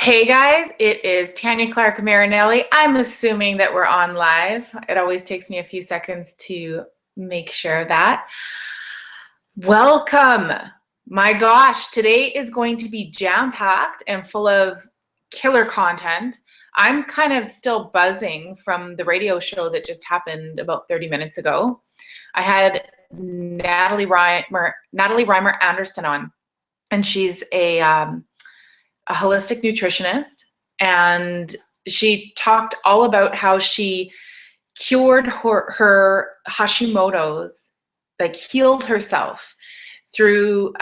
Hey guys, it is Tanya Clarke-Marinelli. I'm assuming that we're on live. It always takes me a few seconds to make sure of that. Welcome. My gosh, today is going to be jam-packed and full of killer content. I'm kind of still buzzing from the radio show that just happened about 30 minutes ago. I had Natalie Reimer Anderson on, and she's a holistic nutritionist, and she talked all about how she cured her Hashimoto's, like healed herself through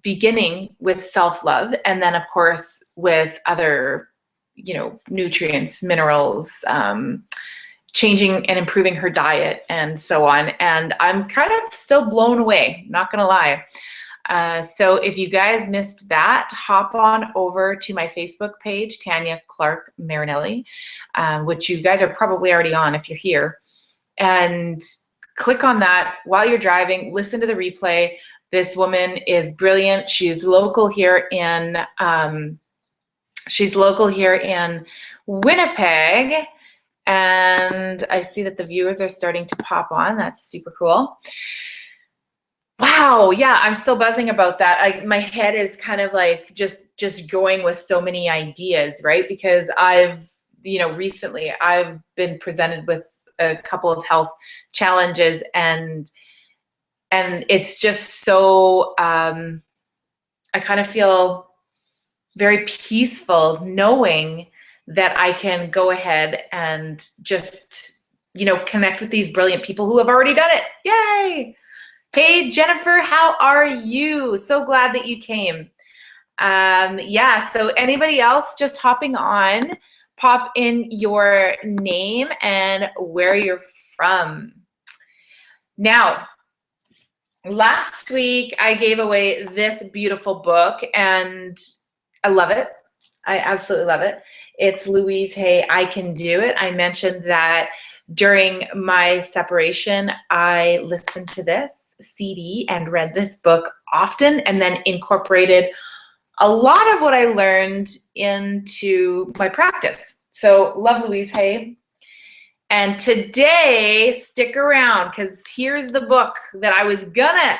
beginning with self-love, and then of course with other, nutrients, minerals, changing and improving her diet and so on. And I'm kind of still blown away, not gonna lie. So if you guys missed that, hop on over to my Facebook page, Tanya Clarke-Marinelli, which you guys are probably already on if you're here, and click on that while you're driving. Listen to the replay. This woman is brilliant. She's local here in Winnipeg, and I see that the viewers are starting to pop on. That's super cool. Wow, yeah, I'm still buzzing about that. My head is kind of like just going with so many ideas, right? Because recently I've been presented with a couple of health challenges, and it's just so I kind of feel very peaceful knowing that I can go ahead and just connect with these brilliant people who have already done it. Yay! Hey, Jennifer, how are you? So glad that you came. Yeah, so anybody else just hopping on, pop in your name and where you're from. Now, last week I gave away this beautiful book, and I love it. I absolutely love it. It's Louise Hay, I Can Do It. I mentioned that during my separation, I listened to this CD and read this book often, and then incorporated a lot of what I learned into my practice. So love Louise Hay. And today, stick around, because here's the book that I was gonna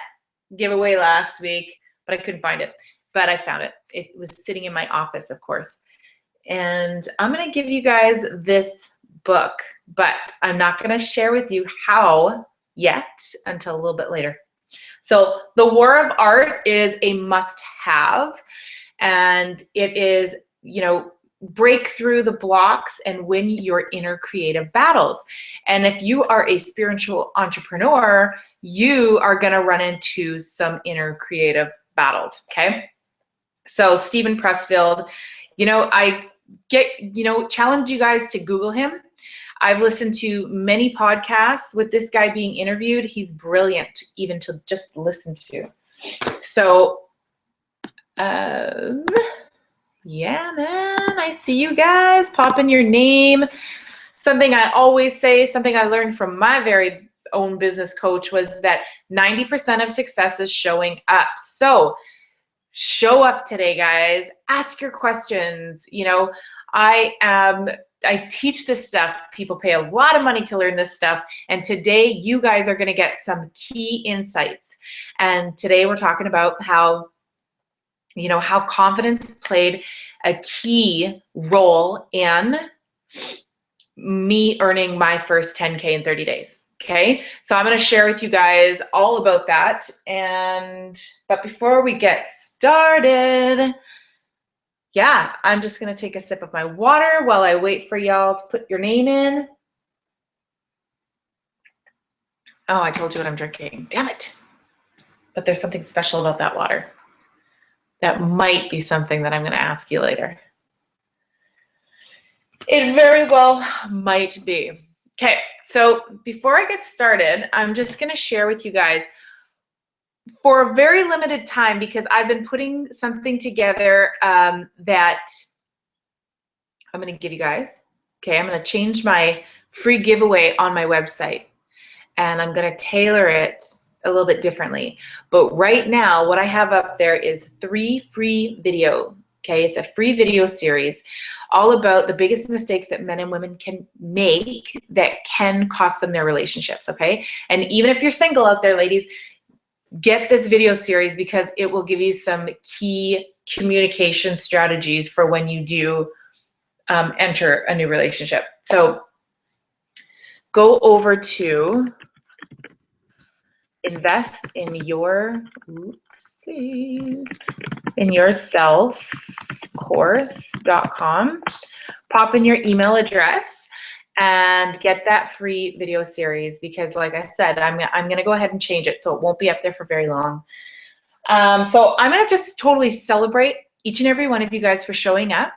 give away last week, but I couldn't find it. But I found it. It was sitting in my office, of course. And I'm gonna give you guys this book, but I'm not gonna share with you how yet until a little bit later. So The War of Art is a must-have, and it is, break through the blocks and win your inner creative battles. And if you are a spiritual entrepreneur, you are going to run into some inner creative battles, okay? So Stephen Pressfield, I challenge you guys to Google him. I've listened to many podcasts with this guy being interviewed. He's brilliant even to just listen to. So, yeah, man, I see you guys. Pop in your name. Something I always say, something I learned from my very own business coach, was that 90% of success is showing up. So show up today, guys. Ask your questions. I teach this stuff. People pay a lot of money to learn this stuff. And today you guys are going to get some key insights. And today we're talking about how confidence played a key role in me earning my first 10K in 30 days. Okay. So I'm going to share with you guys all about that. But before we get started, yeah, I'm just going to take a sip of my water while I wait for y'all to put your name in. Oh, I told you what I'm drinking. Damn it. But there's something special about that water. That might be something that I'm going to ask you later. It very well might be. Okay, so before I get started, I'm just going to share with you guys for a very limited time, because I've been putting something together that I'm going to give you guys. Okay, I'm going to change my free giveaway on my website, and I'm going to tailor it a little bit differently. But right now, what I have up there is 3 free Okay, it's a free video series all about the biggest mistakes that men and women can make that can cost them their relationships, okay? And even if you're single out there, ladies, get this video series because it will give you some key communication strategies for when you do enter a new relationship. So go over to invest in yourself course.com. Pop in your email address and get that free video series because, like I said, I'm going to go ahead and change it so it won't be up there for very long. So I'm going to just totally celebrate each and every one of you guys for showing up,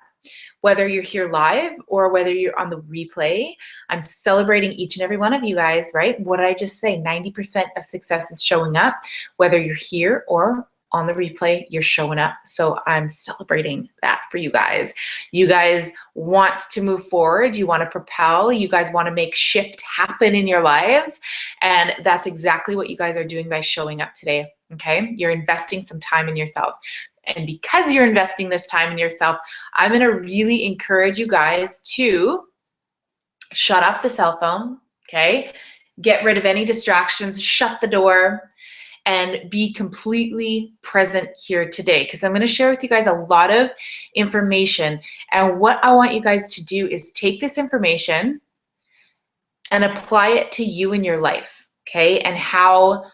whether you're here live or whether you're on the replay. I'm celebrating each and every one of you guys, right? What did I just say? 90% of success is showing up, whether you're here or on the replay, you're showing up. So I'm celebrating that for you guys. You guys want to move forward. You want to propel. You guys want to make shift happen in your lives. And that's exactly what you guys are doing by showing up today. Okay. You're investing some time in yourselves. And because you're investing this time in yourself, I'm going to really encourage you guys to shut off the cell phone. Okay. Get rid of any distractions, shut the door, and be completely present here today because I'm going to share with you guys a lot of information. And what I want you guys to do is take this information and apply it to you in your life, okay? And how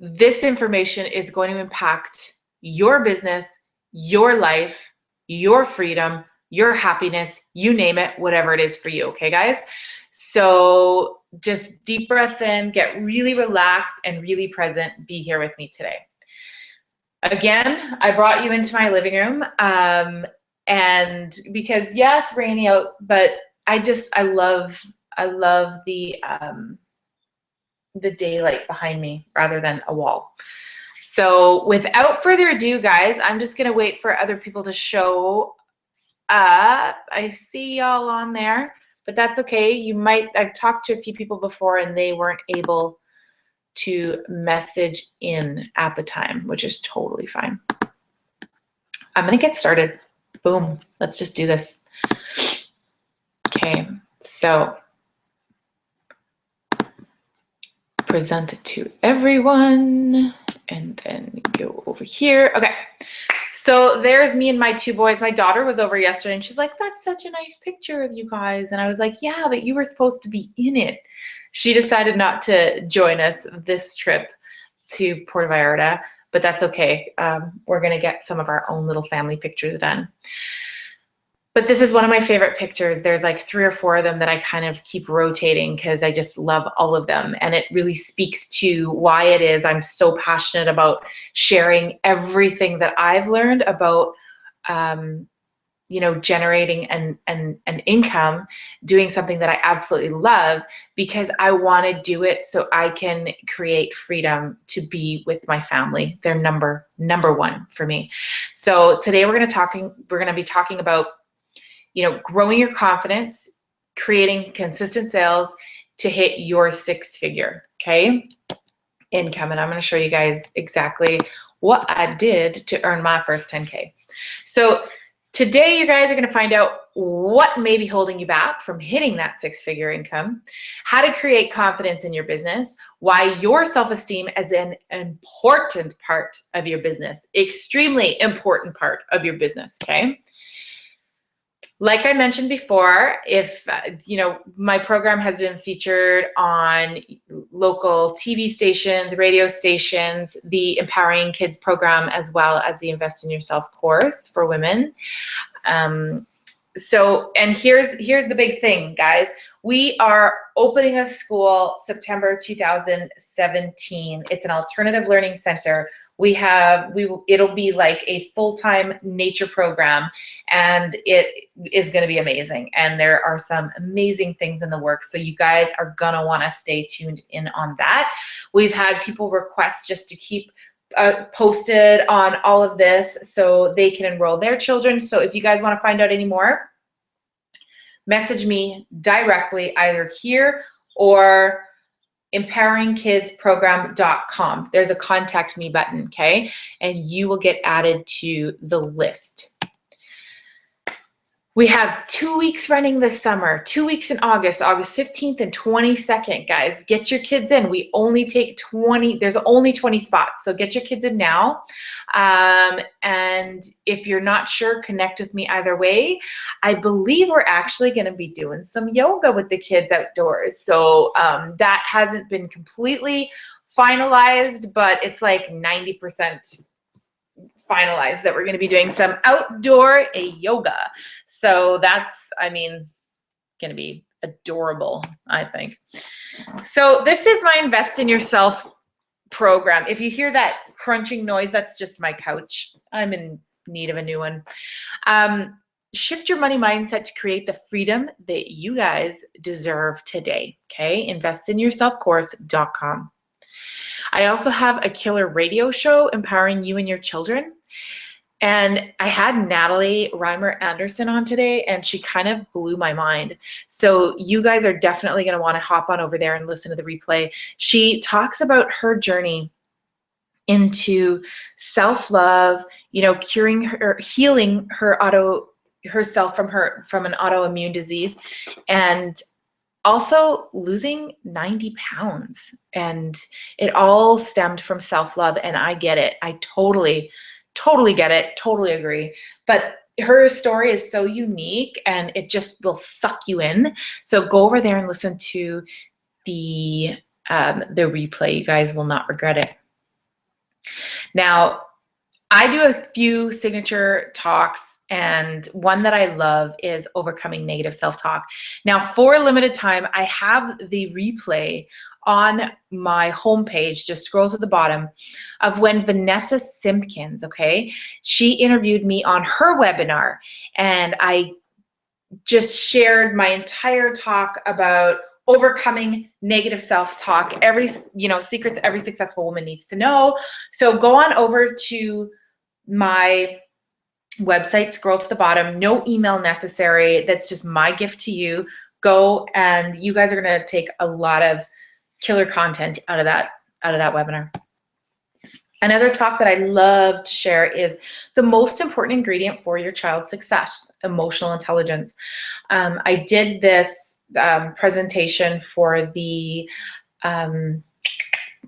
this information is going to impact your business, your life, your freedom, your happiness, you name it, whatever it is for you, okay, guys? So just deep breath in, get really relaxed and really present. Be here with me today. Again, I brought you into my living room and because yeah, it's rainy out, but I love the daylight behind me rather than a wall. So without further ado, guys, I'm just gonna wait for other people to show up. I see y'all on there. But that's okay. I've talked to a few people before and they weren't able to message in at the time, which is totally fine. I'm going to get started. Boom. Let's just do this. Okay. So present it to everyone and then go over here. Okay. So there's me and my two boys. My daughter was over yesterday and she's like, that's such a nice picture of you guys. And I was like, yeah, but you were supposed to be in it. She decided not to join us this trip to Puerto Vallarta, but that's okay. We're going to get some of our own little family pictures done. But this is one of my favorite pictures. There's like 3 or 4 of them that I kind of keep rotating because I just love all of them. And it really speaks to why it is I'm so passionate about sharing everything that I've learned about, generating an income, doing something that I absolutely love because I want to do it so I can create freedom to be with my family. They're number one for me. So today we're going to be talking about growing your confidence, creating consistent sales to hit your 6-figure, okay, income. And I'm going to show you guys exactly what I did to earn my first 10K. So today you guys are going to find out what may be holding you back from hitting that 6-figure income, how to create confidence in your business, why your self-esteem is an important part of your business, extremely important part of your business, okay? Like I mentioned before, if my program has been featured on local TV stations, radio stations, the Empowering Kids program, as well as the Invest in Yourself course for women. And here's the big thing, guys. We are opening a school September 2017. It's an alternative learning center. It'll be like a full-time nature program, and it is going to be amazing. And there are some amazing things in the works. So you guys are going to want to stay tuned in on that. We've had people request just to keep posted on all of this so they can enroll their children. So if you guys want to find out any more, message me directly either here or empoweringkidsprogram.com. There's a contact me button, okay? And you will get added to the list. We have 2 weeks running this summer, 2 weeks in August, August 15th and 22nd, guys. Get your kids in. We only take 20, there's only 20 spots. So get your kids in now. And if you're not sure, connect with me either way. I believe we're actually going to be doing some yoga with the kids outdoors. So that hasn't been completely finalized, but it's like 90% finalized that we're going to be doing some outdoor yoga. So that's, I mean, going to be adorable, I think. So this is my Invest in Yourself program. If you hear that crunching noise, that's just my couch. I'm in need of a new one. Shift your money mindset to create the freedom that you guys deserve today. Okay, investinyourselfcourse.com. I also have a killer radio show empowering you and your children. And I had Natalie Reimer Anderson on today, and she kind of blew my mind. So you guys are definitely going to want to hop on over there and listen to the replay. She talks about her journey into self-love, you know, curing her, healing herself from an autoimmune disease, and also losing 90 pounds. And it all stemmed from self-love. And I get it. I totally get it. Totally agree. But her story is so unique and it just will suck you in. So go over there and listen to the replay. You guys will not regret it. Now, I do a few signature talks, and one that I love is overcoming negative self-talk. Now, for a limited time, I have the replay on my homepage. Just scroll to the bottom of when Vanessa Simpkins, okay, she interviewed me on her webinar, and I just shared my entire talk about overcoming negative self-talk, secrets every successful woman needs to know. So go on over to my website, scroll to the bottom, no email necessary. That's just my gift to you. Go, and you guys are going to take a lot of killer content out of that webinar. Another talk that I love to share is the most important ingredient for your child's success, emotional intelligence. I did this presentation for the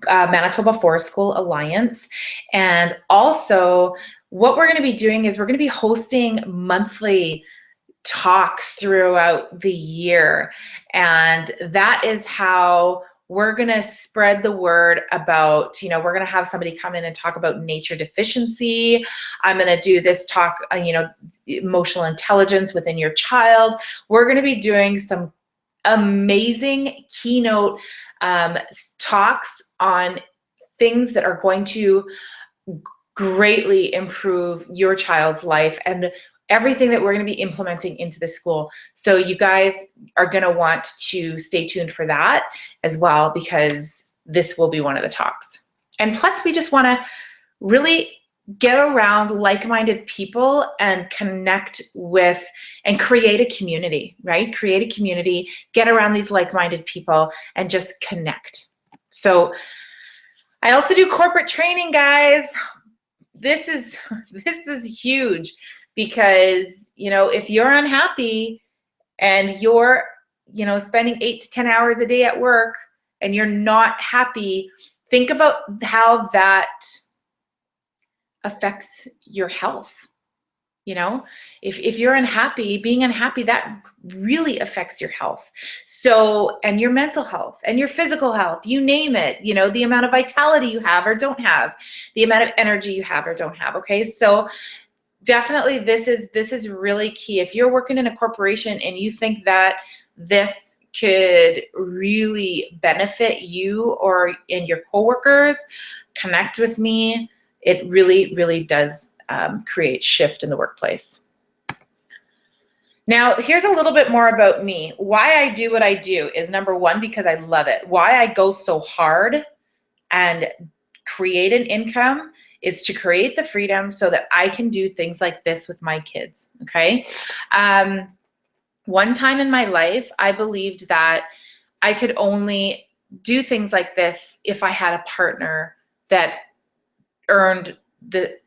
Manitoba Forest School Alliance. And also what we're going to be doing is we're going to be hosting monthly talks throughout the year. And that is how we're going to spread the word about, we're going to have somebody come in and talk about nature deficiency. I'm going to do this talk, emotional intelligence within your child. We're going to be doing some amazing keynote talks on things that are going to greatly improve your child's life and everything that we're going to be implementing into the school. So you guys are going to want to stay tuned for that as well, because this will be one of the talks. And plus, we just want to really get around like-minded people and connect with and create a community, right? Create a community, get around these like-minded people and just connect. So I also do corporate training, guys. This is huge, because, if you're unhappy and you're, spending 8 to 10 hours a day at work and you're not happy, think about how that affects your health. If you're unhappy, being unhappy, that really affects your health. So, and your mental health and your physical health, you name it, the amount of vitality you have or don't have, the amount of energy you have or don't have. Okay. So definitely this is really key. If you're working in a corporation and you think that this could really benefit you and your coworkers, connect with me. It really, really does create shift in the workplace. Now, here's a little bit more about me. Why I do what I do is, number one, because I love it. Why I go so hard and create an income is to create the freedom so that I can do things like this with my kids, okay? One time in my life, I believed that I could only do things like this if I had a partner that earned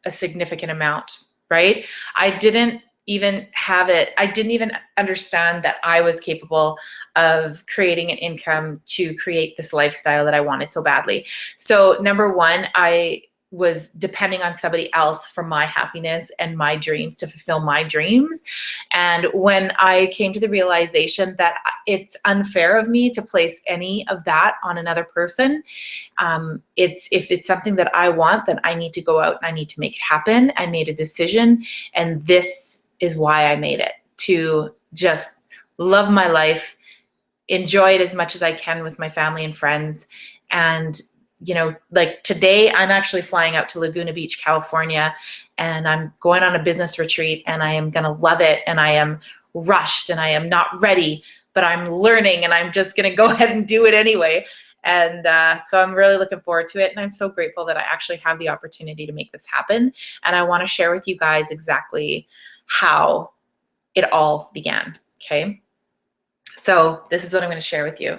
a significant amount, right? I didn't even have it. I didn't even understand that I was capable of creating an income to create this lifestyle that I wanted so badly. So number one, I was depending on somebody else for my happiness and my dreams to fulfill my dreams. And when I came to the realization that it's unfair of me to place any of that on another person, if it's something that I want, then I need to go out and I need to make it happen. I made a decision, and this is why I made it, to just love my life, enjoy it as much as I can with my family and friends. And like today, I'm actually flying out to Laguna Beach, California, and I'm going on a business retreat, and I am going to love it. And I am rushed and I am not ready, but I'm learning, and I'm just going to go ahead and do it anyway. And so I'm really looking forward to it. And I'm so grateful that I actually have the opportunity to make this happen. And I want to share with you guys exactly how it all began. Okay. So this is what I'm going to share with you.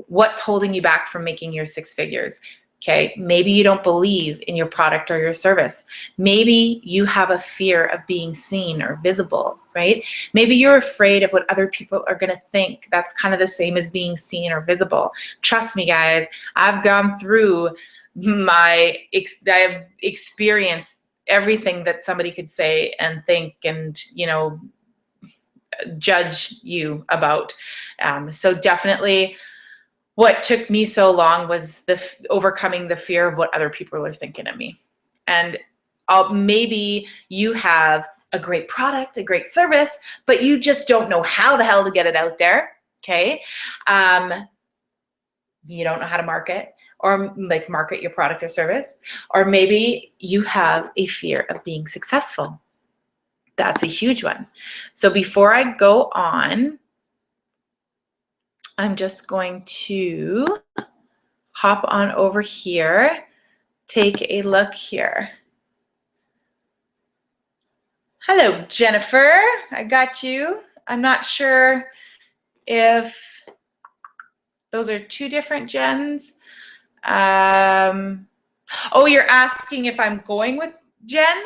What's holding you back from making your 6 figures? Okay. Maybe you don't believe in your product or your service. Maybe you have a fear of being seen or visible, right? Maybe you're afraid of what other people are going to think. That's kind of the same as being seen or visible. Trust me, guys, I've gone through I've experienced everything that somebody could say and think and, judge you about. So definitely what took me so long was overcoming the fear of what other people are thinking of me. And maybe you have a great product, a great service, but you just don't know how the hell to get it out there. Okay. You don't know how to market or market your product or service, or maybe you have a fear of being successful. That's a huge one. So before I go on, I'm just going to hop on over here, take a look here. Hello, Jennifer. I got you. I'm not sure if those are 2 different Jens. Oh, you're asking if I'm going with Jen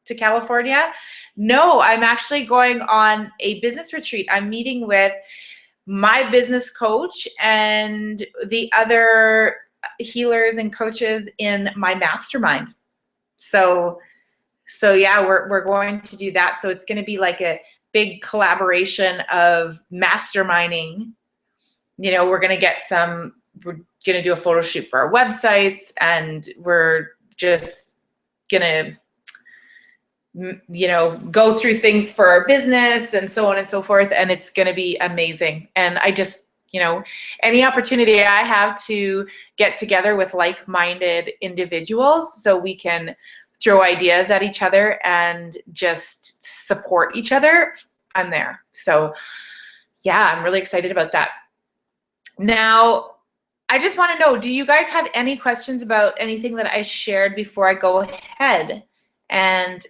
to California? No, I'm actually going on a business retreat. I'm meeting with my business coach and the other healers and coaches in my mastermind. So yeah, we're going to do that. So it's going to be like a big collaboration of masterminding. We're going to do a photo shoot for our websites, and we're just going to go through things for our business and so on and so forth. And it's going to be amazing. And I just, any opportunity I have to get together with like-minded individuals so we can throw ideas at each other and just support each other, I'm there. So yeah, I'm really excited about that. Now, I just want to know, do you guys have any questions about anything that I shared before I go ahead? And,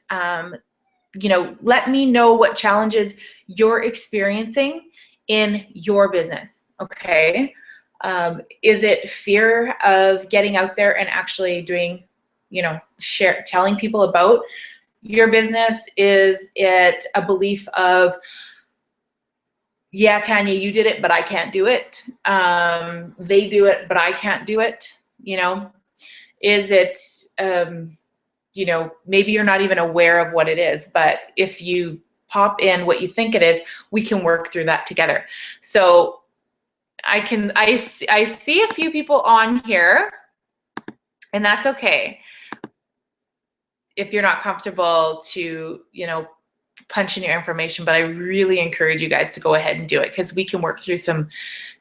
let me know what challenges you're experiencing in your business, okay? Is it fear of getting out there and actually doing, telling people about your business? Is it a belief of, yeah, Tanya, you did it, but I can't do it. They do it, but I can't do it. Is it, maybe you're not even aware of what it is, but if you pop in what you think it is, we can work through that together. So I see a few people on here, and that's okay. If you're not comfortable to, punch in your information, but I really encourage you guys to go ahead and do it, because we can work through some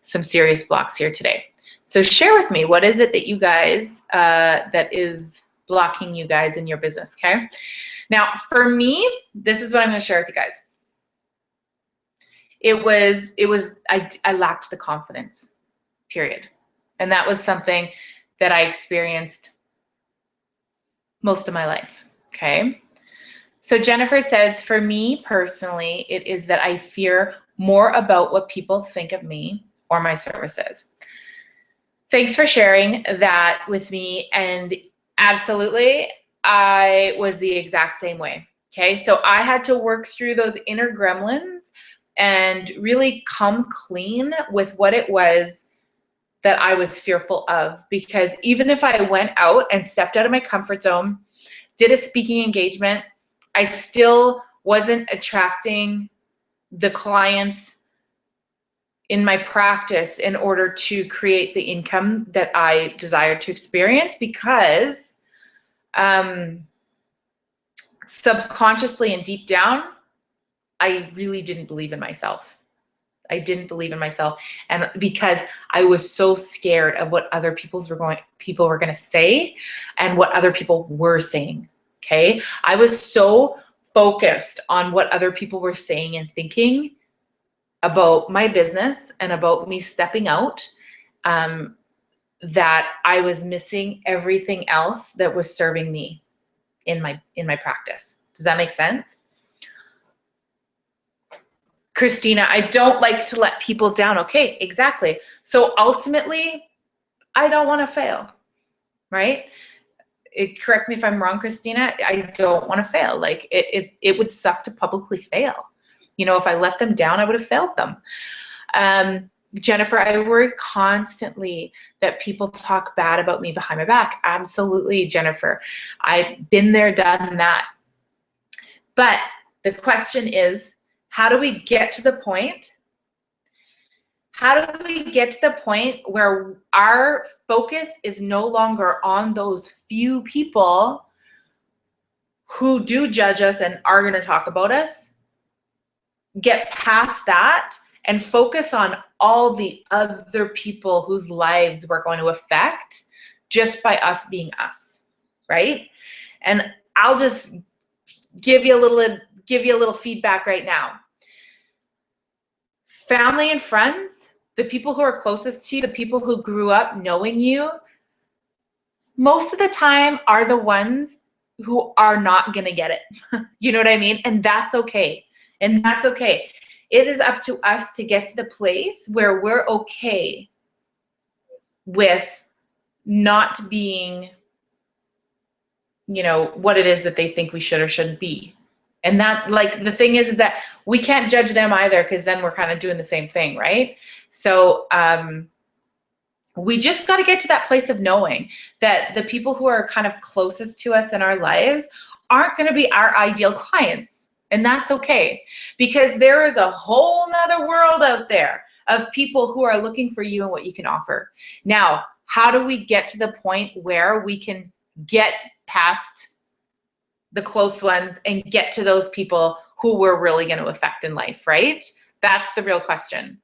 serious blocks here today. So share with me, what is it that you guys, that is blocking you guys in your business, okay? Now, for me, this is what I'm going to share with you guys. I lacked the confidence, period. And that was something that I experienced most of my life, okay? So Jennifer says, for me personally, it is that I fear more about what people think of me or my services. Thanks for sharing that with me. And absolutely, I was the exact same way. Okay, so I had to work through those inner gremlins and really come clean with what it was that I was fearful of. Because even if I went out and stepped out of my comfort zone, did a speaking engagement, I still wasn't attracting the clients in my practice in order to create the income that I desired to experience, because subconsciously and deep down, I really didn't believe in myself. I didn't believe in myself, and because I was so scared of what other people were going to say and what other people were saying. Okay, I was so focused on what other people were saying and thinking about my business and about me stepping out, that I was missing everything else that was serving me in my practice. Does that make sense? Christina, I don't like to let people down. Okay, exactly. So ultimately, I don't want to fail, right? Correct me if I'm wrong, Christina. I don't want to fail. Like it would suck to publicly fail. You know, if I let them down, I would have failed them. Jennifer, I worry constantly that people talk bad about me behind my back. Absolutely, Jennifer. I've been there, done that. But the question is, how do we get to the point? How do we get to the point where our focus is no longer on those few people who do judge us and are going to talk about us? Get past that and focus on all the other people whose lives we're going to affect just by us being us, right? And I'll just give you a little feedback right now. Family and friends, the people who are closest to you, the people who grew up knowing you, most of the time are the ones who are not going to get it. You know what I mean? And that's okay. And that's okay. It is up to us to get to the place where we're okay with not being, you know, what it is that they think we should or shouldn't be. And that, like, the thing is that we can't judge them either, because then we're kind of doing the same thing, right? So we just got to get to that place of knowing that the people who are kind of closest to us in our lives aren't going to be our ideal clients. And that's okay, because there is a whole nother world out there of people who are looking for you and what you can offer. Now, how do we get to the point where we can get past the close ones and get to those people who we're really going to affect in life, right? That's the real question.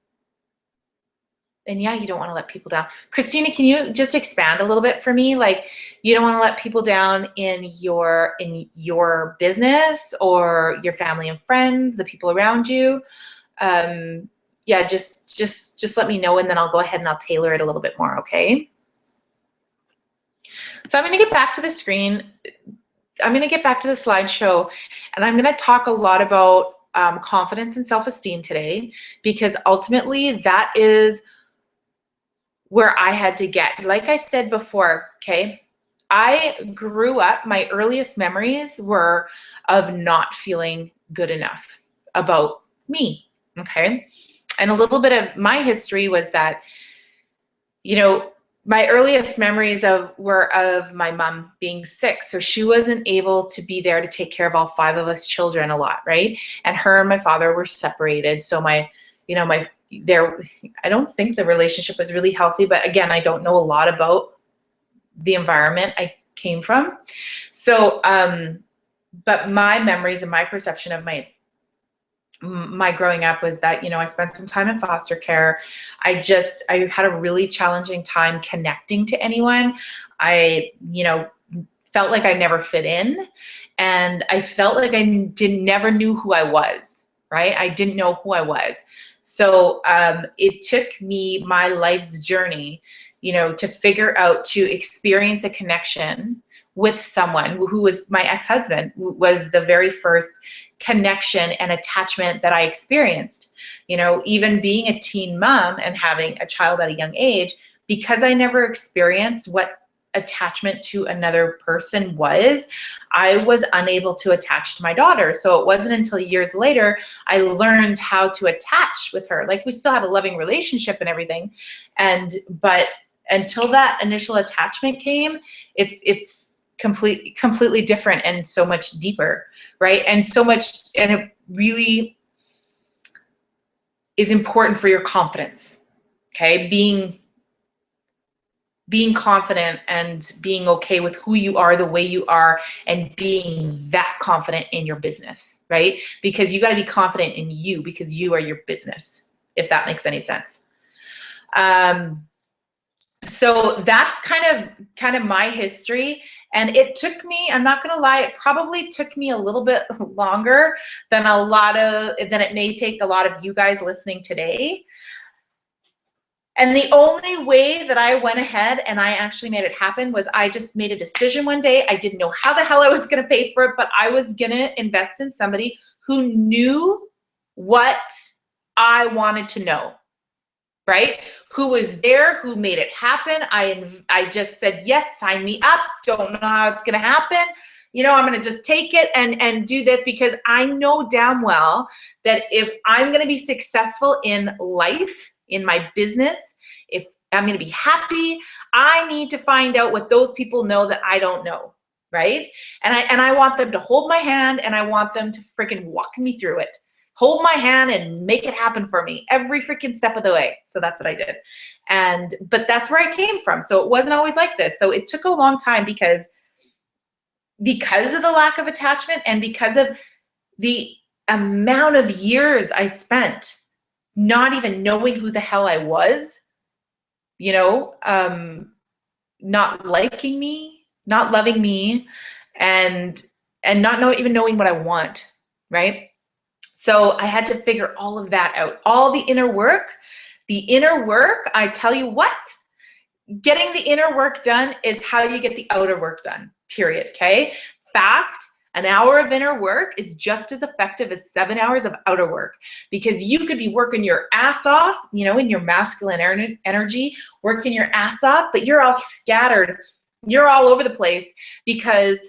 And yeah, you don't want to let people down. Christina, can you just expand a little bit for me? Like, you don't want to let people down in your business or your family and friends, the people around you. Yeah, just let me know, and then I'll go ahead and I'll tailor it a little bit more, okay? So I'm going to get back to the screen. I'm going to get back to the slideshow, and I'm going to talk a lot about confidence and self-esteem today, because ultimately that is where I had to get. Like I said before, okay, I grew up, my earliest memories were of not feeling good enough about me, okay? And a little bit of my history was that, you know, my earliest memories were of my mom being sick. So she wasn't able to be there to take care of all 5 of us children a lot, right? And her and my father were separated. So I don't think the relationship was really healthy, but again, I don't know a lot about the environment I came from. So, but my memories and my perception of my growing up was that, you know, I spent some time in foster care. I had a really challenging time connecting to anyone. I, you know, felt like I never fit in, and I felt like I never knew who I was, right? I didn't know who I was. So it took me my life's journey, you know, to figure out, to experience a connection with someone who was my ex-husband, who was the very first connection and attachment that I experienced. You know, even being a teen mom and having a child at a young age, because I never experienced what attachment to another person was, I was unable to attach to my daughter. So it wasn't until years later I learned how to attach with her. Like, we still had a loving relationship and everything, but until that initial attachment came, it's completely different and so much deeper, right? And it really is important for your confidence. Okay, being confident and being okay with who you are, the way you are, and being that confident in your business, right? Because you got to be confident in you, because you are your business, if that makes any sense. So that's kind of my history. And it took me, I'm not going to lie, it probably took me a little bit longer than it may take a lot of you guys listening today. And the only way that I went ahead and I actually made it happen was I just made a decision one day. I didn't know how the hell I was going to pay for it, but I was going to invest in somebody who knew what I wanted to know, right? Who was there, who made it happen. I just said, yes, sign me up. Don't know how it's going to happen. You know, I'm going to just take it and do this, because I know damn well that if I'm going to be successful in life, in my business, if I'm going to be happy, I need to find out what those people know that I don't know, right? And I want them to hold my hand, and I want them to freaking walk me through it. Hold my hand and make it happen for me every freaking step of the way. So that's what I did. But that's where I came from. So it wasn't always like this. So it took a long time because of the lack of attachment, and because of the amount of years I spent not even knowing who the hell I was, you know, not liking me, not loving me, and not even knowing what I want, right? So I had to figure all of that out, all the inner work. I tell you what, getting the inner work done is how you get the outer work done, period, okay? Fact, an hour of inner work is just as effective as 7 hours of outer work, because you could be working your ass off, you know, in your masculine energy, working your ass off, but you're all scattered. You're all over the place because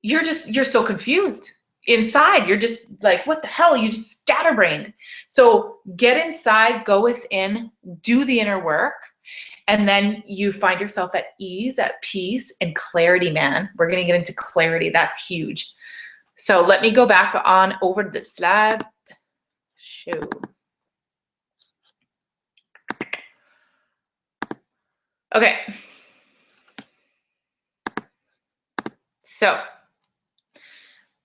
you're so confused inside. You're just like, what the hell? You just scatterbrained. So get inside, go within, do the inner work. And then you find yourself at ease, at peace, and clarity, man. We're going to get into clarity. That's huge. So let me go back on over to the slide. Show. Okay. So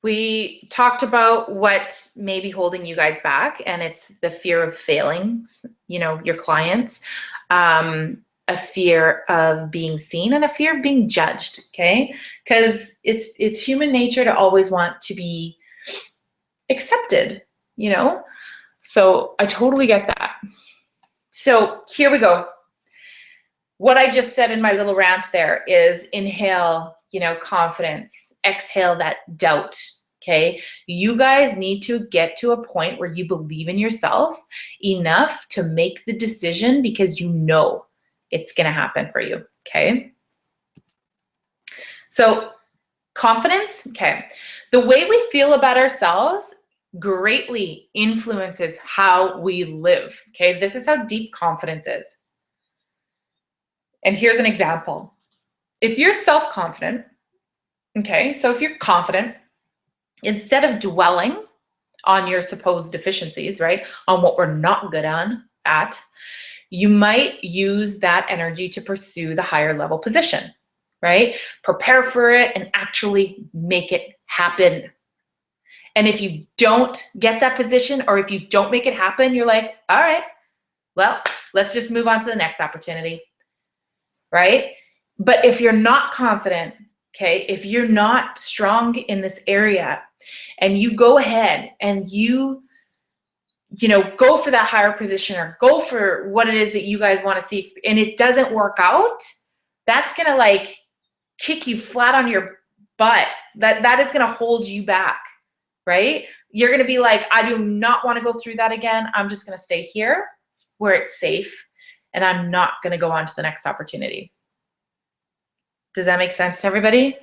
we talked about what may be holding you guys back, and it's the fear of failing, you know, your clients. A fear of being seen, and a fear of being judged, okay? Because it's human nature to always want to be accepted, you know? So I totally get that. So here we go. What I just said in my little rant there is inhale, you know, confidence, exhale that doubt, okay? You guys need to get to a point where you believe in yourself enough to make the decision, because you know it's going to happen for you, okay? So confidence, okay. The way we feel about ourselves greatly influences how we live, okay? This is how deep confidence is. And here's an example. If you're self-confident, okay, so if you're confident, instead of dwelling on your supposed deficiencies, right, on what we're not good at, you might use that energy to pursue the higher level position, right? Prepare for it and actually make it happen. And if you don't get that position, or if you don't make it happen, you're like, all right, well, let's just move on to the next opportunity, right? But if you're not confident, okay, if you're not strong in this area, and you go ahead and you know, go for that higher position, or go for what it is that you guys want to see, and it doesn't work out, that's going to like kick you flat on your butt. That is going to hold you back, right? You're going to be like, I do not want to go through that again. I'm just going to stay here where it's safe, and I'm not going to go on to the next opportunity. Does that make sense to everybody?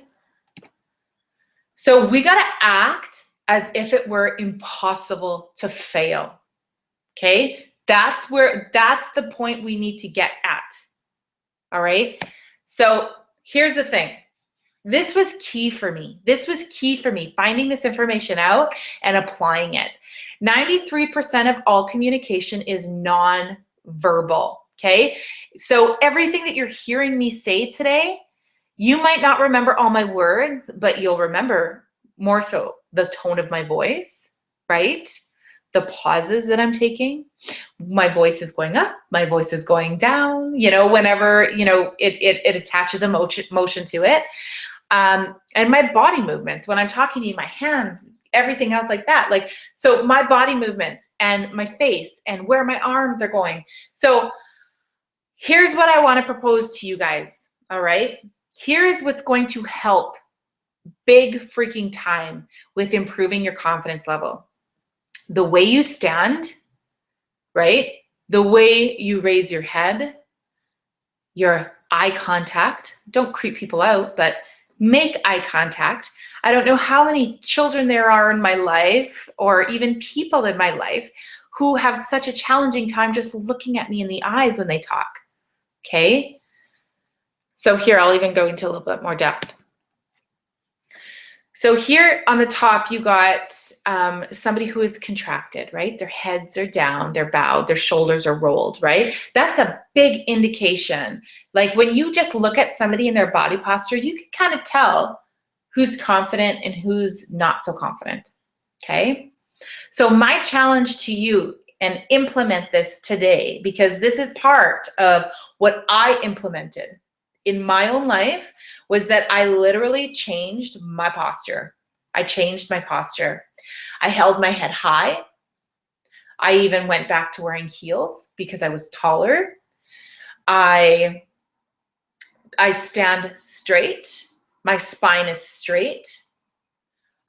So we got to act as if it were impossible to fail. Okay? That's the point we need to get at. All right? So here's the thing. This was key for me. This was key for me, finding this information out and applying it. 93% of all communication is non-verbal, okay? So everything that you're hearing me say today, you might not remember all my words, but you'll remember more so the tone of my voice, right? The pauses that I'm taking. My voice is going up, my voice is going down, whenever, it attaches motion to it. And my body movements, when I'm talking to you, my hands, everything else like that. So my body movements and my face and where my arms are going. So here's what I want to propose to you guys. All right. Here's what's going to help big freaking time with improving your confidence level. The way you stand, right? The way you raise your head, your eye contact. Don't creep people out, but make eye contact. I don't know how many children there are in my life or even people in my life who have such a challenging time just looking at me in the eyes when they talk. Okay? So here, I'll even go into a little bit more depth. So here on the top, you got somebody who is contracted, right? Their heads are down, they're bowed, their shoulders are rolled, right? That's a big indication. Like when you just look at somebody in their body posture, you can kind of tell who's confident and who's not so confident, okay? So my challenge to you, and implement this today, because this is part of what I implemented in my own life, was that I literally changed my posture. I changed my posture. I held my head high. I even went back to wearing heels because I was taller. I stand straight. My spine is straight.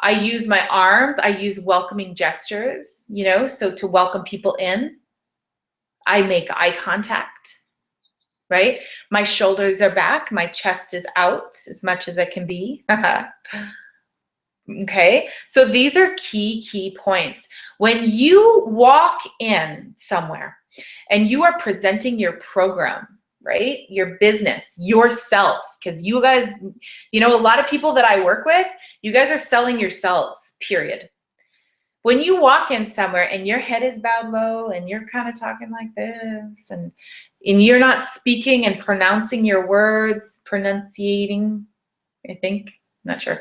I use my arms. I use welcoming gestures, so to welcome people in. I make eye contact. Right? My shoulders are back. My chest is out as much as it can be. Okay? So these are key points. When you walk in somewhere and you are presenting your program, right? Your business, yourself, because you guys, a lot of people that I work with, you guys are selling yourselves, period. When you walk in somewhere and your head is bowed low and you're kind of talking like this and you're not speaking and pronouncing your words, pronunciating, I think, not sure,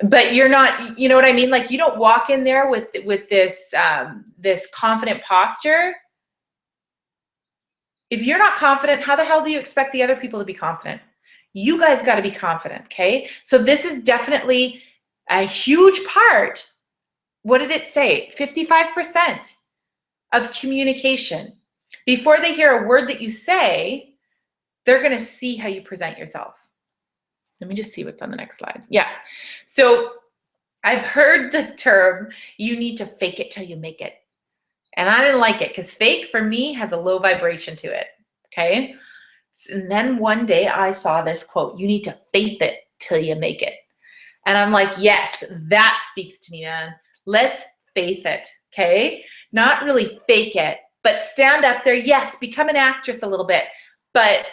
but you're not, you know what I mean? Like you don't walk in there with this, this confident posture. If you're not confident, how the hell do you expect the other people to be confident? You guys got to be confident. Okay. So this is definitely a huge part. What did it say? 55% of communication. Before they hear a word that you say, they're going to see how you present yourself. Let me just see what's on the next slide. Yeah. So I've heard the term, you need to fake it till you make it. And I didn't like it because fake for me has a low vibration to it. Okay. And then one day I saw this quote, you need to faith it till you make it. And I'm like, yes, that speaks to me, man. Let's faith it, okay? Not really fake it, but stand up there. Yes, become an actress a little bit, but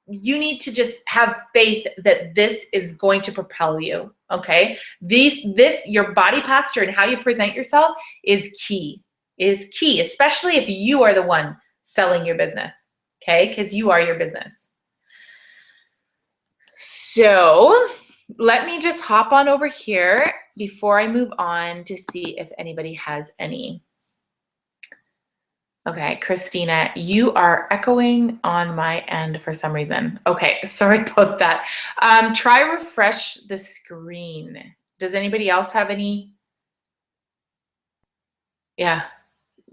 you need to just have faith that this is going to propel you, okay? Your body posture and how you present yourself is key, especially if you are the one selling your business, okay? Because you are your business. So let me just hop on over here before I move on to see if anybody has any. Okay, Christina, you are echoing on my end for some reason. Okay, sorry about that. Try refresh the screen. Does anybody else have any? Yeah,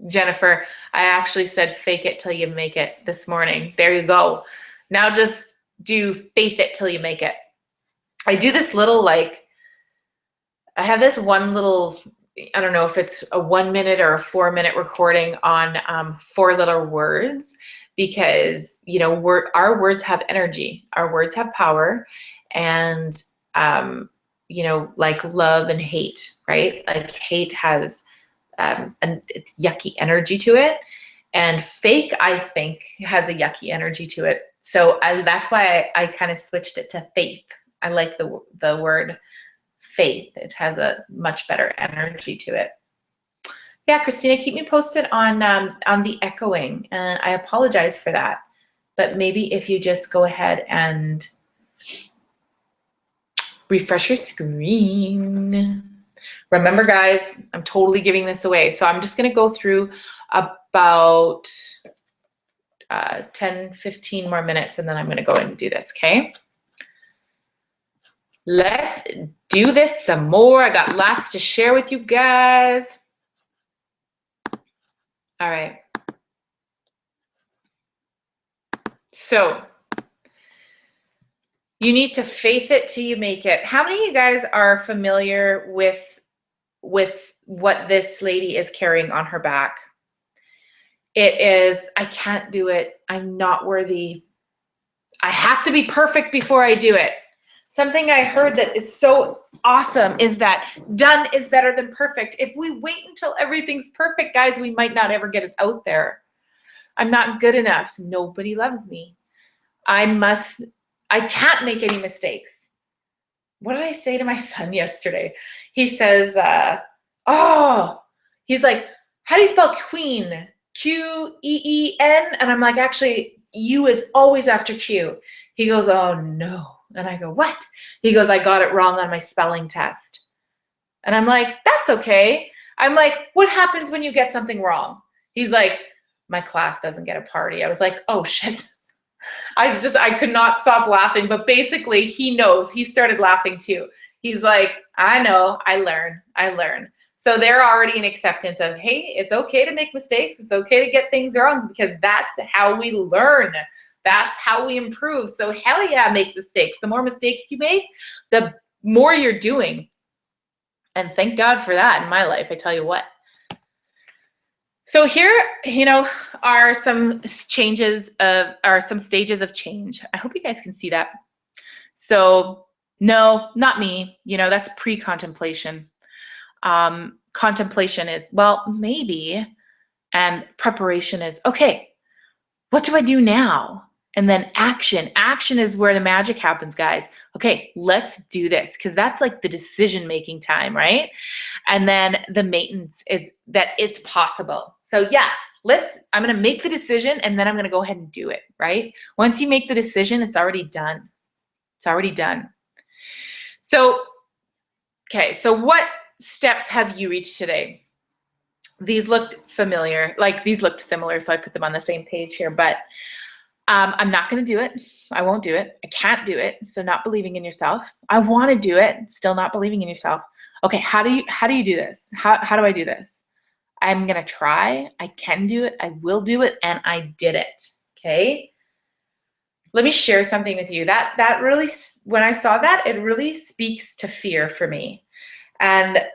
Jennifer, I actually said fake it till you make it this morning. There you go. Now just do faith it till you make it. I do this little I have this one little, I don't know if it's a 1 minute or a 4 minute recording on 4 little words because, you know, our words have energy, our words have power, and, you know, like love and hate, right? Like hate has a yucky energy to it, and fake, I think, has a yucky energy to it. So that's why I kind of switched it to faith. I like the word faith. It has a much better energy to it. Yeah, Christina, keep me posted on the echoing, and I apologize for that. But maybe if you just go ahead and refresh your screen. Remember, guys, I'm totally giving this away. So I'm just going to go through about 10, 15 more minutes, and then I'm going to go and do this, okay? Let's do this some more. I got lots to share with you guys. All right. So you need to faith it till you make it. How many of you guys are familiar with what this lady is carrying on her back? It is, I can't do it. I'm not worthy. I have to be perfect before I do it. Something I heard that is so awesome is that done is better than perfect. If we wait until everything's perfect, guys, we might not ever get it out there. I'm not good enough. Nobody loves me. I can't make any mistakes. What did I say to my son yesterday? He says, he's like, how do you spell queen? Q-E-E-N? And I'm like, actually, U is always after Q. He goes, oh no. And I go, what? He goes, I got it wrong on my spelling test. And I'm like, that's okay. I'm like, what happens when you get something wrong? He's like, my class doesn't get a party. I was like, oh shit. I could not stop laughing, but basically he knows. He started laughing too. He's like, I know, I learn. So they're already in acceptance of, hey, it's okay to make mistakes. It's okay to get things wrong, because that's how we learn. That's how we improve. So hell yeah, make mistakes. The more mistakes you make, the more you're doing. And thank God for that in my life, I tell you what. So here, you know, are some stages of change. I hope you guys can see that. So no, not me. You know, that's pre-contemplation. Contemplation is, well, maybe, and preparation is, okay, what do I do now? And then action. Action is where the magic happens, guys. Okay, let's do this, because that's like the decision-making time, right? And then the maintenance is that it's possible. So yeah, I'm going to make the decision, and then I'm going to go ahead and do it, right? Once you make the decision, it's already done. It's already done. So, okay, so what steps have you reached today? These looked familiar, like these looked similar, so I put them on the same page here, but I'm not going to do it. I won't do it. I can't do it. So not believing in yourself. I want to do it. Still not believing in yourself. Okay, how do you do this? How do I do this? I'm going to try. I can do it. I will do it. And I did it. Okay. Let me share something with you. That really, when I saw that, it really speaks to fear for me. And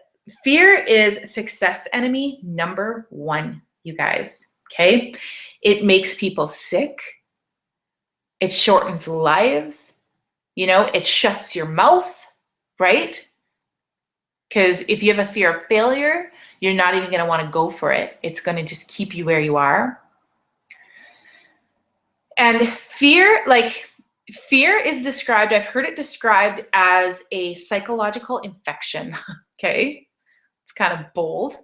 fear is success enemy number one, you guys. Okay. It makes people sick. It shortens lives. You know, it shuts your mouth, right? Because if you have a fear of failure, you're not even going to want to go for it. It's going to just keep you where you are. And fear is described, I've heard it described as a psychological infection. Okay. It's kind of bold.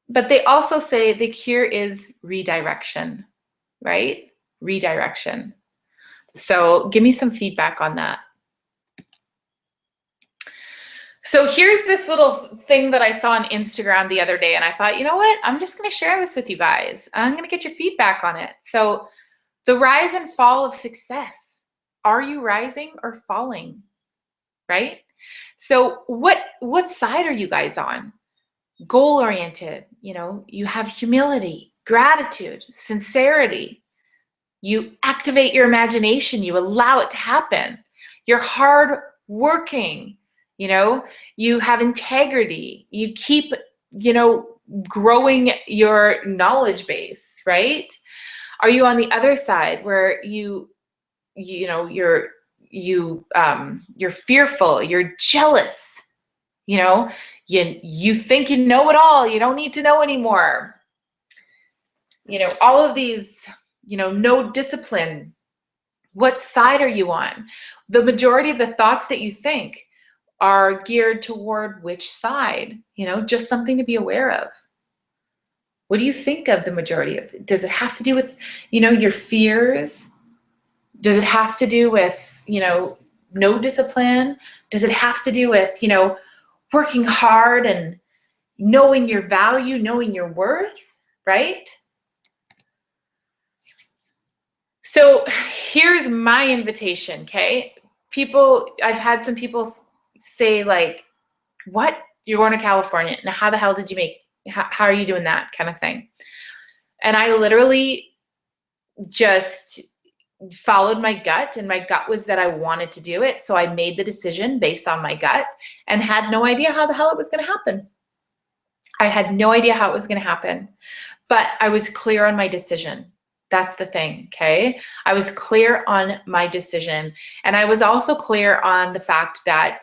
But they also say the cure is redirection, right? Redirection. So give me some feedback on that. So here's this little thing that I saw on Instagram the other day, and I thought, you know what? I'm just going to share this with you guys. I'm going to get your feedback on it. So the rise and fall of success. Are you rising or falling? Right? So what side are you guys on? Goal-oriented, you know, you have humility, gratitude, sincerity. You activate your imagination. You allow it to happen. You're hard-working. You know, you have integrity. You keep, you know, growing your knowledge base, right? Are you on the other side where you're fearful, you're jealous, you think you know it all, you don't need to know anymore. All of these, no discipline. What side are you on? The majority of the thoughts that you think are geared toward which side, just something to be aware of. What do you think of the majority of it? Does it have to do with, your fears? Does it have to do with, no discipline? Does it have to do with, working hard and knowing your value, knowing your worth, right? So here's my invitation, okay? I've had some people say like, what? You're going to California. Now, how the hell did you how are you doing that kind of thing? And I literally just followed my gut, and my gut was that I wanted to do it. So I made the decision based on my gut and had no idea how the hell it was going to happen. I had no idea how it was going to happen, but I was clear on my decision. That's the thing, okay? I was clear on my decision. And I was also clear on the fact that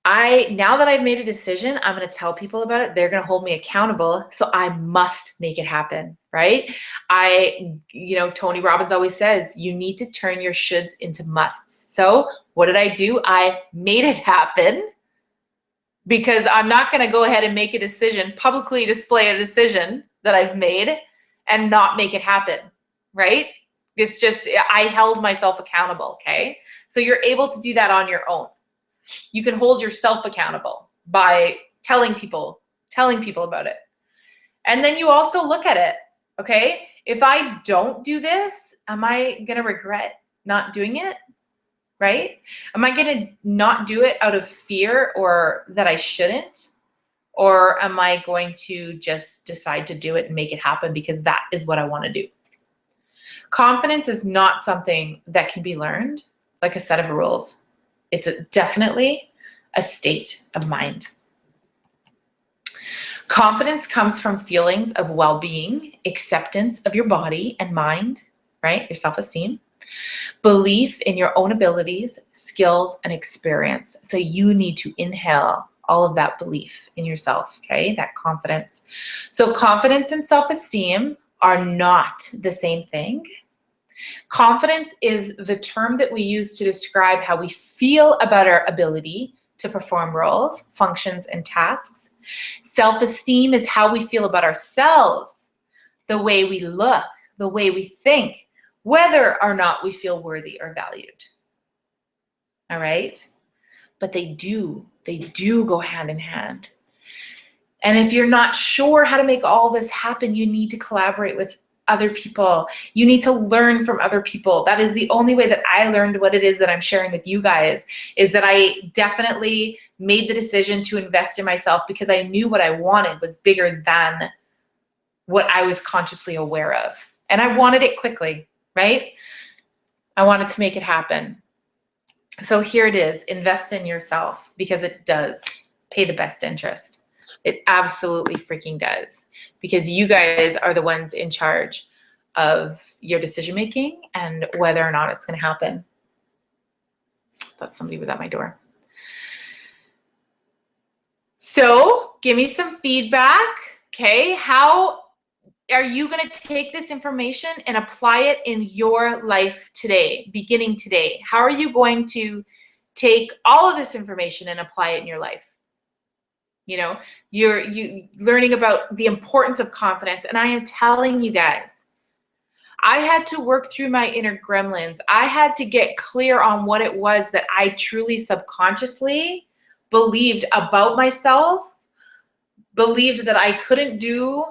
now that I've made a decision, I'm going to tell people about it. They're going to hold me accountable. So I must make it happen, right? Tony Robbins always says, you need to turn your shoulds into musts. So what did I do? I made it happen, because I'm not going to go ahead and make a decision, publicly display a decision that I've made and not make it happen, right? It's just, I held myself accountable, okay? So you're able to do that on your own. You can hold yourself accountable by telling people about it. And then you also look at it, okay? If I don't do this, am I going to regret not doing it, right? Am I going to not do it out of fear or that I shouldn't? Or am I going to just decide to do it and make it happen because that is what I want to do? Confidence is not something that can be learned like a set of rules. It's definitely a state of mind. Confidence comes from feelings of well-being, acceptance of your body and mind, right? Your self-esteem, belief in your own abilities, skills, and experience. So you need to inhale all of that belief in yourself, okay? That confidence. So confidence and self-esteem are not the same thing. Confidence is the term that we use to describe how we feel about our ability to perform roles, functions, and tasks. Self-esteem is how we feel about ourselves, the way we look, the way we think, whether or not we feel worthy or valued. All right? But they do go hand in hand. And if you're not sure how to make all this happen, you need to collaborate with other people. You need to learn from other people. That is the only way that I learned what it is that I'm sharing with you guys, is that I definitely made the decision to invest in myself because I knew what I wanted was bigger than what I was consciously aware of. And I wanted it quickly, right? I wanted to make it happen. So here it is, invest in yourself, because it does pay the best interest. It absolutely freaking does, because you guys are the ones in charge of your decision making and whether or not it's going to happen. Thought somebody was at my door. So give me some feedback, okay? How are you going to take this information and apply it in your life today, beginning today? How are you going to take all of this information and apply it in your life? You're learning about the importance of confidence. And I am telling you guys, I had to work through my inner gremlins. I had to get clear on what it was that I truly subconsciously believed about myself, believed that I couldn't do,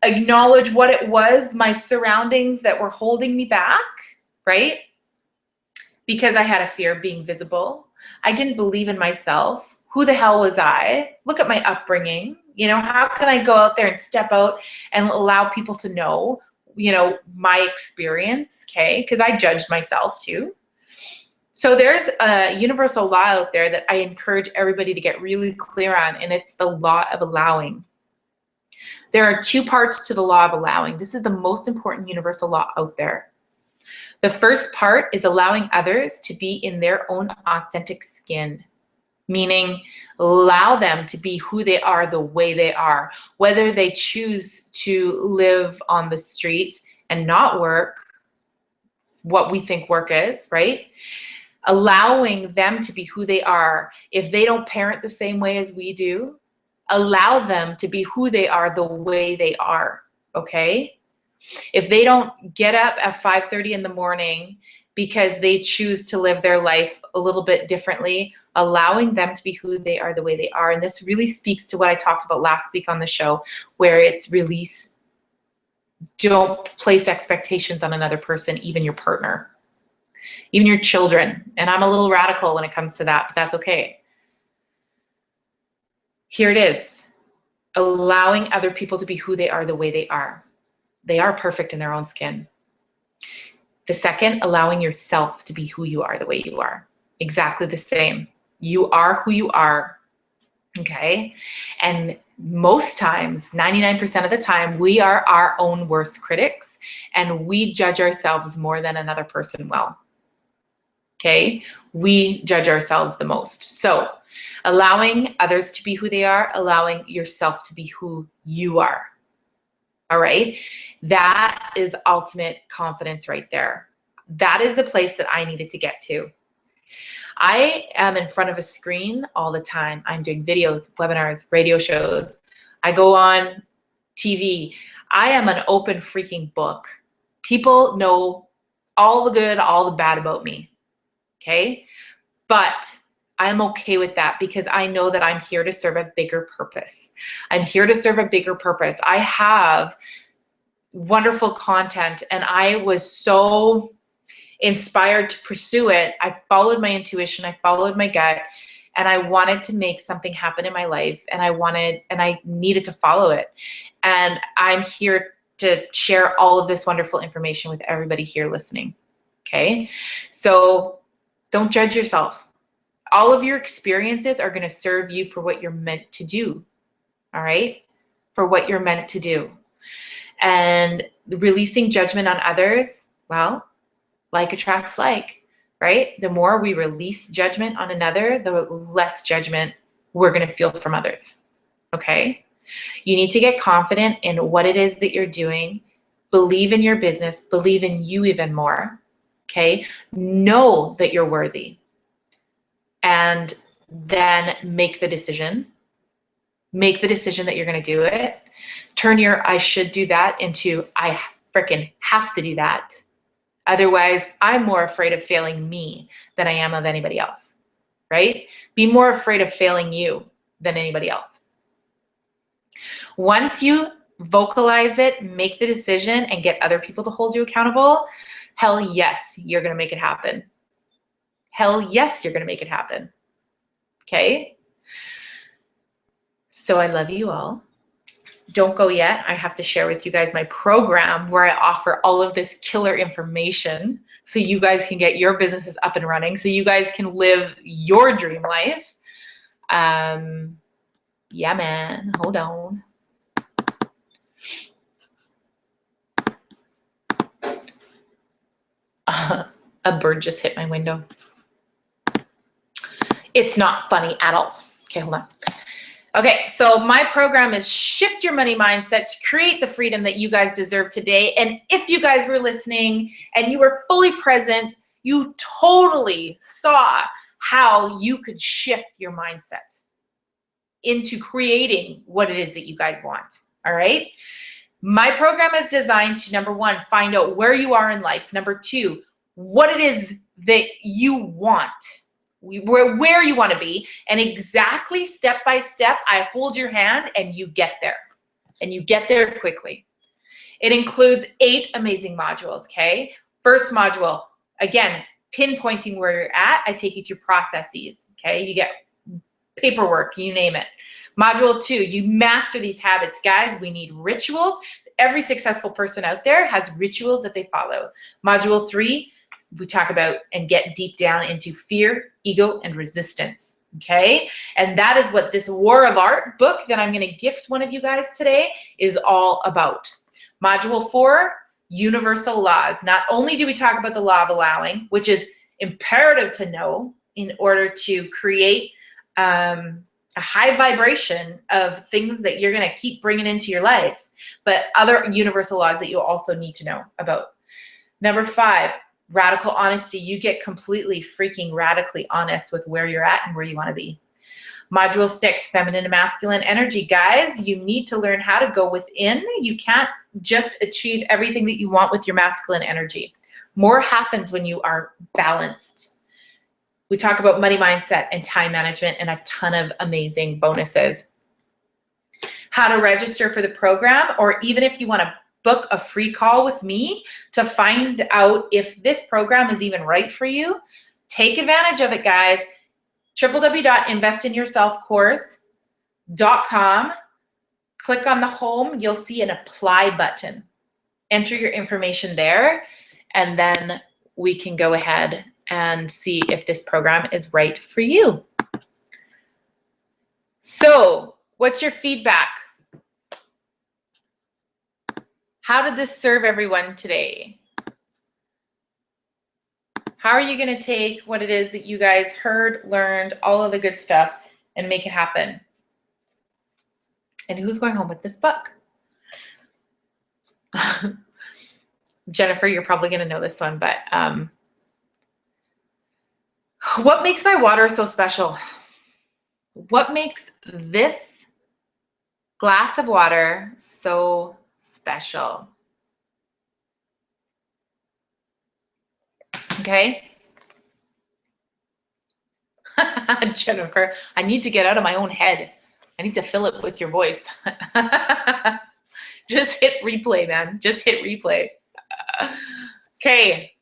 acknowledge what it was, my surroundings that were holding me back, right? Because I had a fear of being visible. I didn't believe in myself. Who the hell was I? Look at my upbringing. How can I go out there and step out and allow people to know, my experience, okay? Because I judged myself too. So there's a universal law out there that I encourage everybody to get really clear on, and it's the law of allowing. There are two parts to the law of allowing. This is the most important universal law out there. The first part is allowing others to be in their own authentic skin, meaning allow them to be who they are the way they are, whether they choose to live on the street and not work what we think work is, right? Allowing them to be who they are. If they don't parent the same way as we do, allow them to be who they are the way they are, okay? If they don't get up at 5:30 in the morning because they choose to live their life a little bit differently, allowing them to be who they are the way they are. And this really speaks to what I talked about last week on the show, where it's release. Don't place expectations on another person, even your partner, even your children. And I'm a little radical when it comes to that, but that's okay. Here it is. Allowing other people to be who they are the way they are. They are perfect in their own skin. The second, allowing yourself to be who you are the way you are. Exactly the same. You are who you are, okay? And most times, 99% of the time, we are our own worst critics, and we judge ourselves more than another person will, okay? We judge ourselves the most. So allowing others to be who they are, allowing yourself to be who you are, all right? That is ultimate confidence right there. That is the place that I needed to get to. I am in front of a screen all the time. I'm doing videos, webinars, radio shows. I go on TV. I am an open freaking book. People know all the good, all the bad about me, okay? But I'm okay with that because I know that I'm here to serve a bigger purpose. I'm here to serve a bigger purpose. I have wonderful content, and I was so inspired to pursue it. I followed my intuition, I followed my gut, and I wanted to make something happen in my life, and I needed to follow it. And I'm here to share all of this wonderful information with everybody here listening, okay? So don't judge yourself. All of your experiences are going to serve you for what you're meant to do, all right? For what you're meant to do. And releasing judgment on others, well, like attracts like, right? The more we release judgment on another, the less judgment we're going to feel from others, okay? You need to get confident in what it is that you're doing. Believe in your business. Believe in you even more, okay? Know that you're worthy. And then make the decision. Make the decision that you're going to do it. Turn your I should do that into I freaking have to do that. Otherwise, I'm more afraid of failing me than I am of anybody else, right? Be more afraid of failing you than anybody else. Once you vocalize it, make the decision, and get other people to hold you accountable, hell yes, you're going to make it happen. Hell yes, you're going to make it happen. Okay? So I love you all. Don't go yet. I have to share with you guys my program where I offer all of this killer information so you guys can get your businesses up and running, so you guys can live your dream life. Yeah, man. Hold on. A bird just hit my window. It's not funny at all. Okay, hold on. Okay, so my program is Shift Your Money Mindset to create the freedom that you guys deserve today. And if you guys were listening and you were fully present, you totally saw how you could shift your mindset into creating what it is that you guys want, all right? My program is designed to, number one, find out where you are in life. Number two, what it is that you want. Where you want to be, and exactly step by step, I hold your hand and you get there, and you get there quickly. It includes 8 amazing modules, okay? First module, again, pinpointing where you're at. I take you through processes, okay? You get paperwork, you name it. Module 2, you master these habits. Guys, we need rituals. Every successful person out there has rituals that they follow. Module 3, we talk about and get deep down into fear, ego, and resistance. Okay, and that is what this War of Art book that I'm going to gift one of you guys today is all about. Module 4, universal laws. Not only do we talk about the law of allowing, which is imperative to know in order to create a high vibration of things that you're going to keep bringing into your life, but other universal laws that you also need to know about. Number 5, radical honesty. You get completely freaking radically honest with where you're at and where you want to be. Module 6, feminine and masculine energy. Guys, you need to learn how to go within. You can't just achieve everything that you want with your masculine energy. More happens when you are balanced. We talk about money mindset and time management and a ton of amazing bonuses. How to register for the program, or even if you want to book a free call with me to find out if this program is even right for you, take advantage of it, guys. www.investinyourselfcourse.com. Click on the home. You'll see an apply button. Enter your information there, and then we can go ahead and see if this program is right for you. So, what's your feedback? How did this serve everyone today? How are you going to take what it is that you guys heard, learned, all of the good stuff, and make it happen? And who's going home with this book? Jennifer, you're probably going to know this one, but what makes my water so special? What makes this glass of water so special? Okay. Jennifer, I need to get out of my own head. I need to fill it with your voice. Just hit replay, man. Just hit replay. Okay.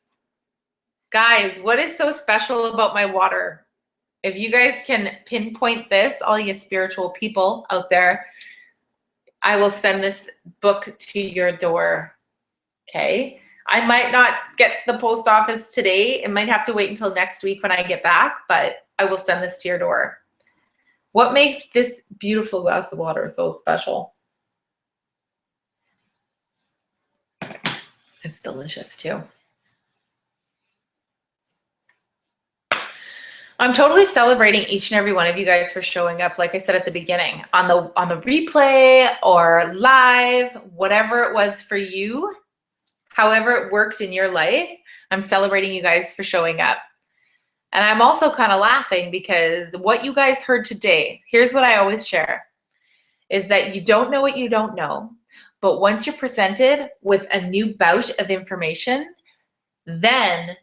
Guys, what is so special about my water? If you guys can pinpoint this, all you spiritual people out there, I will send this book to your door. Okay. I might not get to the post office today. It might have to wait until next week when I get back, but I will send this to your door. What makes this beautiful glass of water so special? It's delicious too. I'm totally celebrating each and every one of you guys for showing up, like I said at the beginning, on the replay or live, whatever it was for you, however it worked in your life. I'm celebrating you guys for showing up. And I'm also kind of laughing because what you guys heard today, here's what I always share, is that you don't know what you don't know. But once you're presented with a new bout of information, then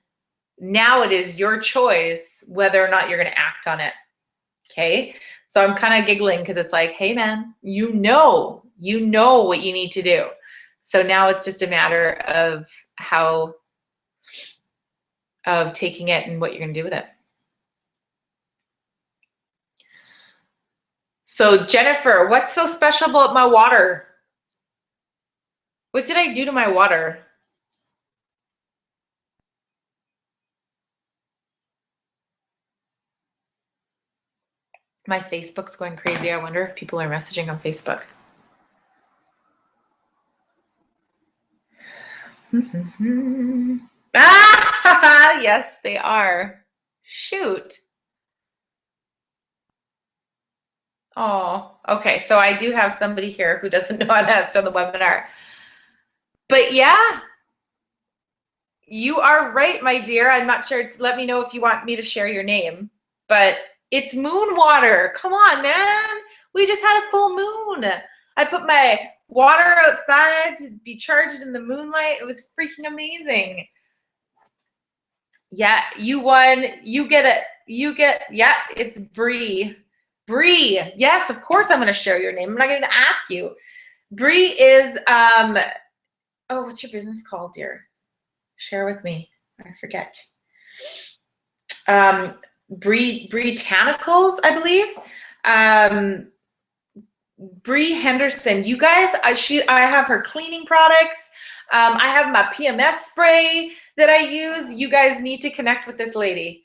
now it is your choice whether or not you're going to act on it. Okay. So I'm kind of giggling because it's like, hey man, you know what you need to do. So now it's just a matter of taking it and what you're going to do with it. So Jennifer, what's so special about my water? What did I do to my water? My Facebook's going crazy. I wonder if people are messaging on Facebook. Ah, yes, they are. Shoot. Oh, okay. So I do have somebody here who doesn't know how to answer the webinar. But yeah, you are right, my dear. I'm not sure. Let me know if you want me to share your name. But it's moon water. Come on, man. We just had a full moon. I put my water outside to be charged in the moonlight. It was freaking amazing. Yeah, you won. You get it. Yeah, it's Bree. Bree. Yes, of course I'm going to share your name. I'm not going to ask you. Bree is, oh, what's your business called, dear? Share with me. I forget. Britannicals, I believe. Bree Henderson. You guys, I have her cleaning products. I have my PMS spray that I use. You guys need to connect with this lady.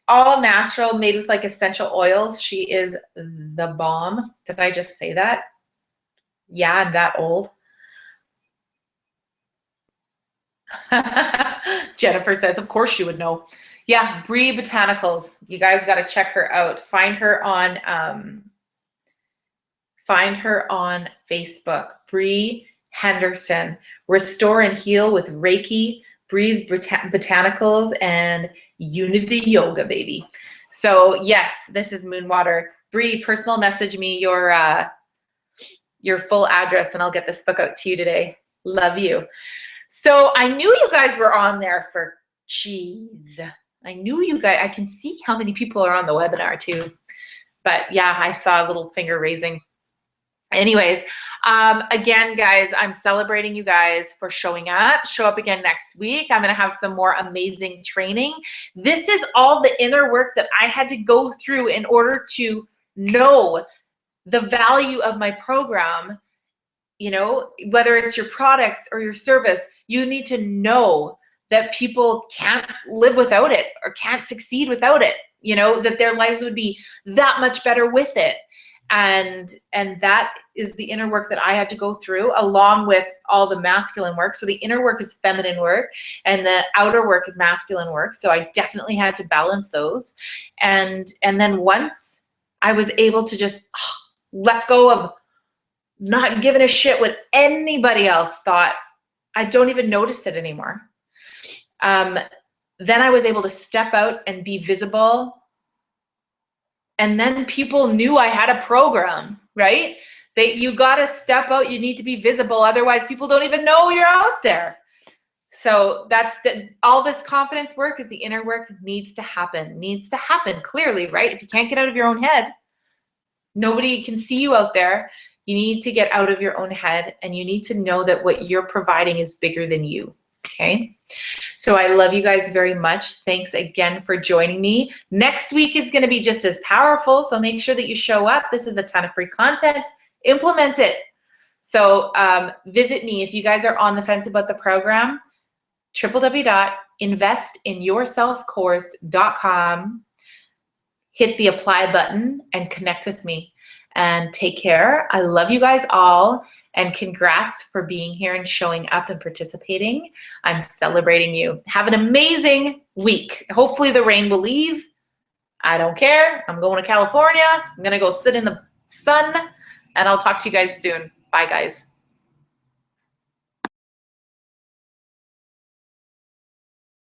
all natural, made with like essential oils. She is the bomb. Did I just say that? Yeah, I'm that old. Jennifer says, of course she would know. Yeah, Bree Botanicals. You guys got to check her out. Find her on Facebook. Bree Henderson. Restore and heal with Reiki, Bree's Botanicals, and Unity Yoga, baby. So yes, this is Moonwater. Bree, personal message me your full address, and I'll get this book out to you today. Love you. So I knew you guys were on there for cheese. I knew you guys. I can see how many people are on the webinar too. But yeah, I saw a little finger raising. Anyways, again, guys, I'm celebrating you guys for showing up. Show up again next week. I'm going to have some more amazing training. This is all the inner work that I had to go through in order to know the value of my program. You know, whether it's your products or your service, you need to know that people can't live without it or can't succeed without it, you know, that their lives would be that much better with it. And that is the inner work that I had to go through, along with all the masculine work. So the inner work is feminine work and the outer work is masculine work. So I definitely had to balance those. And then once I was able to just let go of not giving a shit what anybody else thought, I don't even notice it anymore. Then I was able to step out and be visible. And then people knew I had a program, right? You got to step out. You need to be visible. Otherwise, people don't even know you're out there. So all this confidence work is the inner work needs to happen clearly, right? If you can't get out of your own head, nobody can see you out there. You need to get out of your own head, and you need to know that what you're providing is bigger than you, okay? So I love you guys very much. Thanks again for joining me. Next week is going to be just as powerful, so make sure that you show up. This is a ton of free content. Implement it. So visit me if you guys are on the fence about the program, www.investinyourselfcourse.com. Hit the apply button and connect with me. And take care. I love you guys all, and congrats for being here and showing up and participating. I'm celebrating you. Have an amazing week. Hopefully the rain will leave. I don't care. I'm going to California. I'm going to go sit in the sun, and I'll talk to you guys soon. Bye, guys.